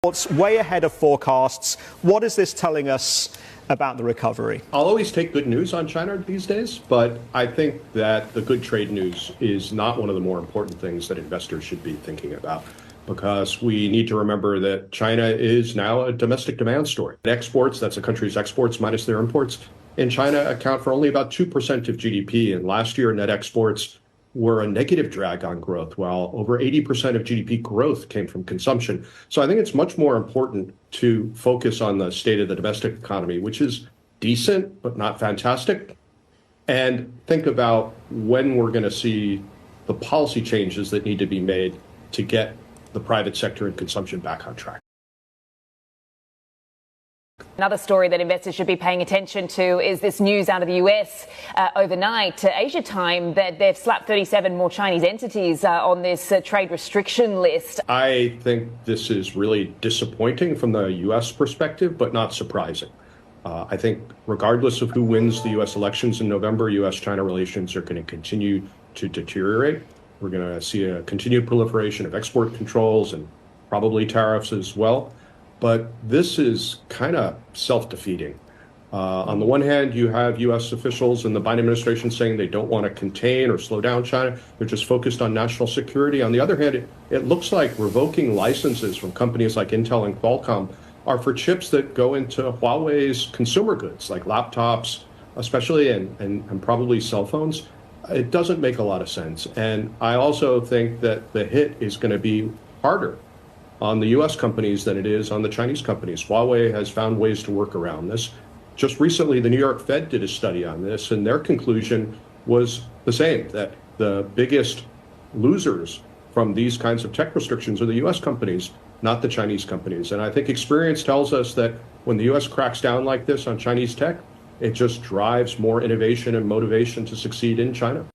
It's way ahead of forecasts. What is this telling us about the recovery? I'll always take good news on China these days, but I think that the good trade news is not one of the more important things that investors should be thinking about, because we need to remember that China is now a domestic demand story. Exports, that's a country's exports minus their imports, in China account for only about 2% of GDP. And last year, net exports were a negative drag on growth, while over 80% of GDP growth came from consumption. So I think it's much more important to focus on the state of the domestic economy, which is decent, but not fantastic, and think about when we're going to see the policy changes that need to be made to get the private sector and consumption back on track. Another story that investors should be paying attention to is this news out of the US overnight, Asia time, that they've slapped 37 more Chinese entities on this trade restriction list. I think this is really disappointing from the US perspective, but not surprising. I think regardless of who wins the US elections in November, US-China relations are going to continue to deteriorate. We're going to see a continued proliferation of export controls and probably tariffs as well. But this is kind of self-defeating. On the one hand, you have U.S. officials and the Biden administration saying they don't want to contain or slow down China. They're just focused on national security. On the other hand, it looks like revoking licenses from companies like Intel and Qualcomm are for chips that go into Huawei's consumer goods, like laptops, especially, and probably cell phones. It doesn't make a lot of sense. And I also think that the hit is going to be harder on the U.S. companies than it is on the Chinese companies. Huawei has found ways to work around this. Just recently, the New York Fed did a study on this, and their conclusion was the same, that the biggest losers from these kinds of tech restrictions are the U.S. companies, not the Chinese companies. And I think experience tells us that when the U.S. cracks down like this on Chinese tech, it just drives more innovation and motivation to succeed in China.